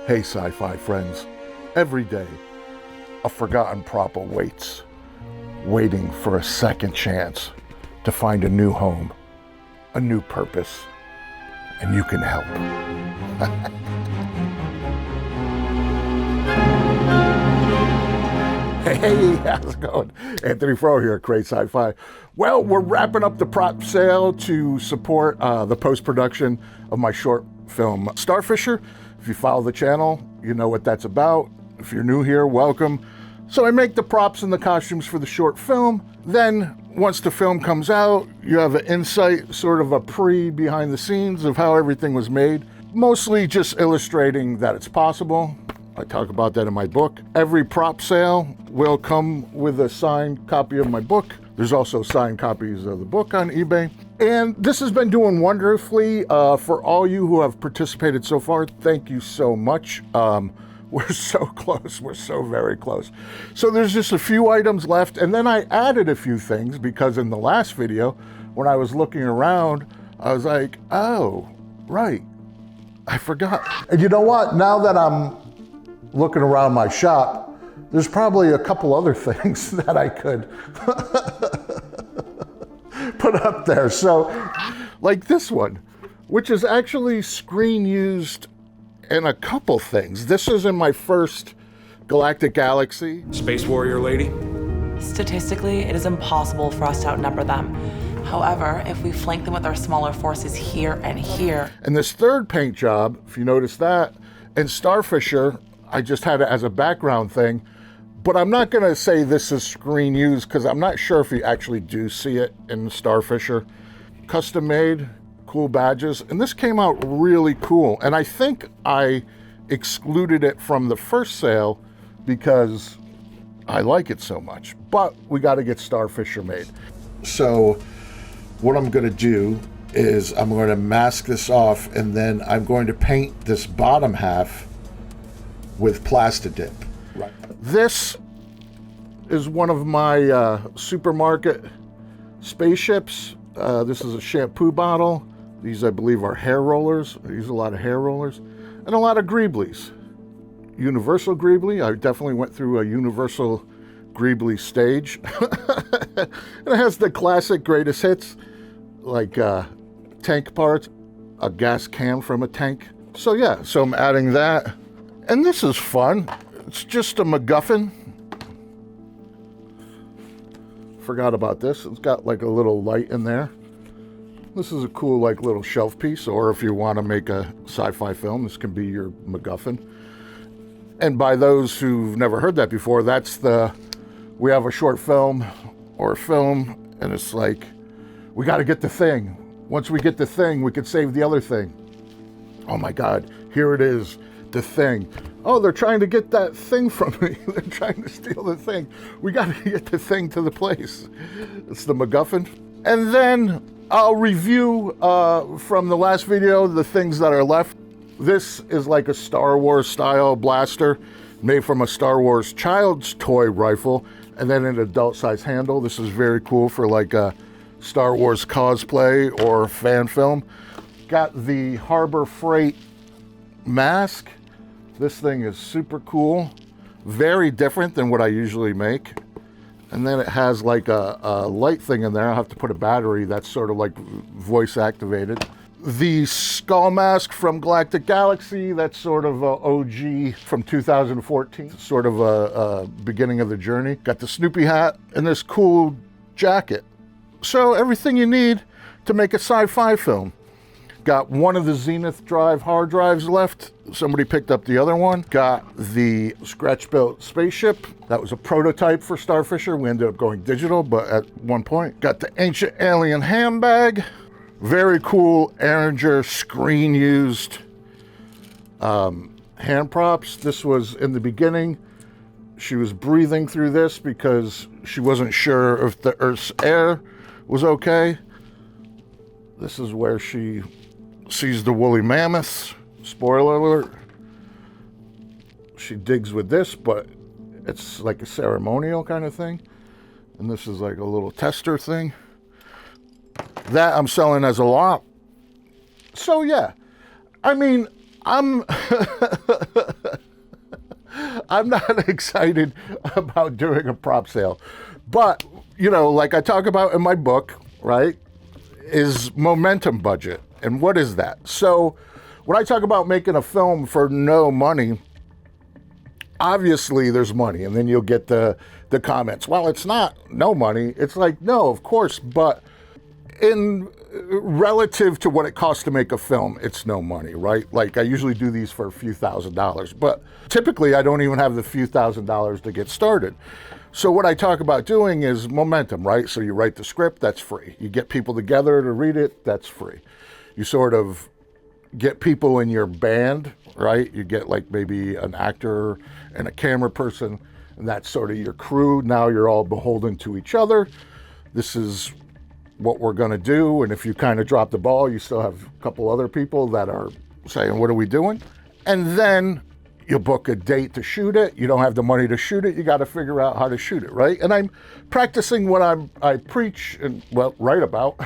Hey sci-fi friends, every day a forgotten prop awaits, waiting for a second chance to find a new home, a new purpose, and you can help. Hey, how's it going? Anthony Fro here at Create Sci-Fi. Well, we're wrapping up the prop sale to support the post-production of my short film, Starfisher. If you follow the channel, you know what that's about. If you're new here, welcome. So I make the props and the costumes for the short film. Then, once the film comes out, you have an insight, sort of a behind the scenes of how everything was made. Mostly just illustrating that it's possible. I talk about that in my book. Every prop sale will come with a signed copy of my book. There's also signed copies of the book on eBay. And this has been doing wonderfully for all you who have participated so far. Thank you so much. We're so close. We're so very close. So there's just a few items left. And then I added a few things because in the last video, when I was looking around, I was like, oh, right. I forgot. And you know what? Now that I'm looking around my shop, there's probably a couple other things that I could put up there. So, like this one, which is actually screen used in a couple things. This is in my first Galactic Galaxy. Space warrior lady? Statistically, it is impossible for us to outnumber them. However, if we flank them with our smaller forces here and here. And this third paint job, if you notice that, in Starfisher, I just had it as a background thing, but I'm not gonna say this is screen used because I'm not sure if you actually do see it in Starfisher. Custom made, cool badges, and this came out really cool. And I think I excluded it from the first sale because I like it so much, but we gotta get Starfisher made. So what I'm gonna do is I'm gonna mask this off and then I'm going to paint this bottom half with Plastidip. Right. This is one of my supermarket spaceships. This is a shampoo bottle. These, I believe, are hair rollers. I use a lot of hair rollers and a lot of Greeblies. Universal Greebly. I definitely went through a Universal Greebly stage. And it has the classic greatest hits, like tank parts, a gas can from a tank. So yeah, so I'm adding that. And this is fun. It's just a MacGuffin. Forgot about this. It's got like a little light in there. This is a cool like little shelf piece, or if you want to make a sci-fi film, this can be your MacGuffin. And by those who've never heard that before, that's we have a short film or a film, and it's like, we got to get the thing. Once we get the thing, we could save the other thing. Oh my God, here it is. The thing. Oh, they're trying to get that thing from me. They're trying to steal the thing. We got to get the thing to the place. It's the MacGuffin. And then I'll review from the last video the things that are left. This is like a Star Wars style blaster made from a Star Wars child's toy rifle and then an adult size handle. This is very cool for like a Star Wars cosplay or fan film. Got the Harbor Freight mask. This thing is super cool, very different than what I usually make. And then it has like a light thing in there. I'll have to put a battery that's sort of like voice activated. The skull mask from Galactic Galaxy, that's sort of a OG from 2014, sort of a beginning of the journey. Got the Snoopy hat and this cool jacket. So everything you need to make a sci-fi film. Got one of the Zenith Drive hard drives left. Somebody picked up the other one. Got the scratch-built spaceship. That was a prototype for Starfisher. We ended up going digital, but at one point. Got the Ancient Alien handbag. Very cool Erringer screen-used hand props. This was in the beginning. She was breathing through this because she wasn't sure if the Earth's air was okay. This is where she sees the woolly mammoths. Spoiler alert. She digs with this, but it's like a ceremonial kind of thing. And this is like a little tester thing. That I'm selling as a lot. So yeah, I mean, I'm I'm not excited about doing a prop sale. But, you know, like I talk about in my book, right, is momentum budget. And what is that? So when I talk about making a film for no money, obviously there's money. And then you'll get the comments, well, it's not no money. It's like, no, of course. But in relative to what it costs to make a film, it's no money, right? Like I usually do these for a few $1,000s, but typically I don't even have the few $1,000s to get started. So what I talk about doing is momentum, right? So you write the script, that's free. You get people together to read it, that's free. You sort of get people in your band, right? You get like maybe an actor and a camera person, and that's sort of your crew. Now you're all beholden to each other. This is what we're going to do. And if you kind of drop the ball, you still have a couple other people that are saying, what are we doing? And then you book a date to shoot it. You don't have the money to shoot it. You got to figure out how to shoot it, right? And I'm practicing what I preach and, well, write about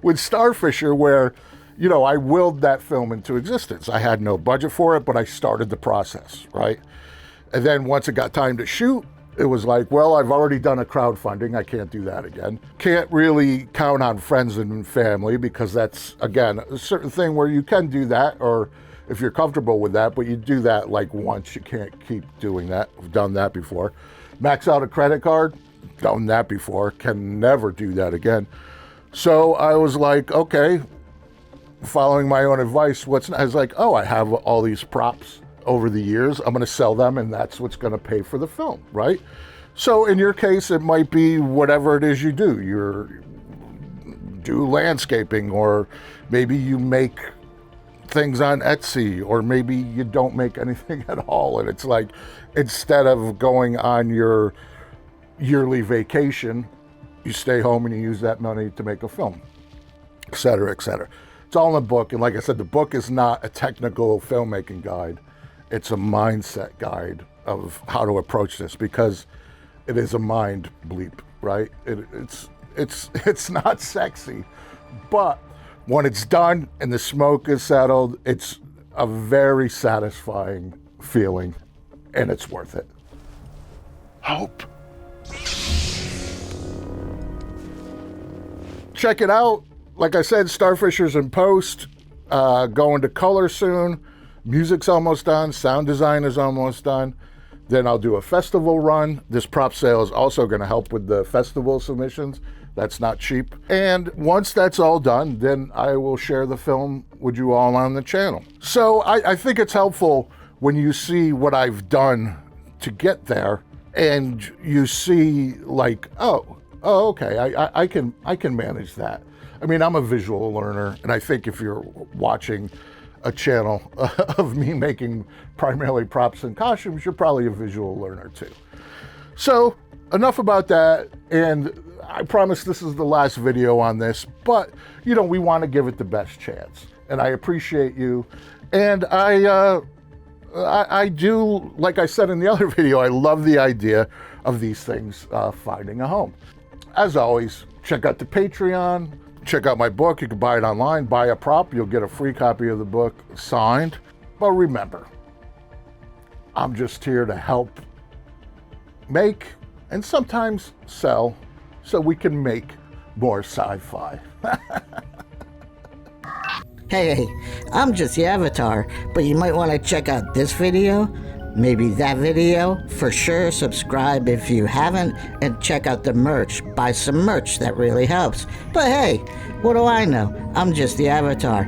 with Starfisher, where, you know, I willed that film into existence. I had no budget for it, but I started the process, right? And then once it got time to shoot, it was like, well, I've already done a crowdfunding. I can't do that again. Can't really count on friends and family because that's, again, a certain thing where you can do that, or if you're comfortable with that, but you do that like once. You can't keep doing that. I've done that before. Max out a credit card, done that before. Can never do that again. So I was like, okay, following my own advice, I was like, oh, I have all these props over the years. I'm going to sell them, and that's what's going to pay for the film, right? So in your case, it might be whatever it is you do. You do landscaping, or maybe you make things on Etsy, or maybe you don't make anything at all. And it's like, instead of going on your yearly vacation, you stay home and you use that money to make a film, et cetera, et cetera. It's all in the book. And like I said, the book is not a technical filmmaking guide. It's a mindset guide of how to approach this, because it is a mind bleep, right? It's not sexy, but when it's done and the smoke is settled, it's a very satisfying feeling, and it's worth it. Hope. Check it out. Like I said, Starfisher's in post, going to color soon. Music's almost done. Sound design is almost done. Then I'll do a festival run. This prop sale is also going to help with the festival submissions. That's not cheap. And once that's all done, then I will share the film with you all on the channel. So I think it's helpful when you see what I've done to get there, and you see like, oh, okay, I can manage that. I mean, I'm a visual learner, and I think if you're watching a channel of me making primarily props and costumes, you're probably a visual learner too. So enough about that, and I promise this is the last video on this, but you know, we want to give it the best chance, and I appreciate you. And I do, like I said in the other video, I love the idea of these things finding a home. As always, check out the Patreon. Check out my book. You can buy it online. Buy a prop. You'll get a free copy of the book signed. But remember, I'm just here to help make and sometimes sell so we can make more sci-fi. Hey, I'm just the avatar, but you might want to check out this video, maybe that video. For sure, subscribe if you haven't, and check out the merch. Buy some merch, that really helps. But hey, what do I know? I'm just the avatar.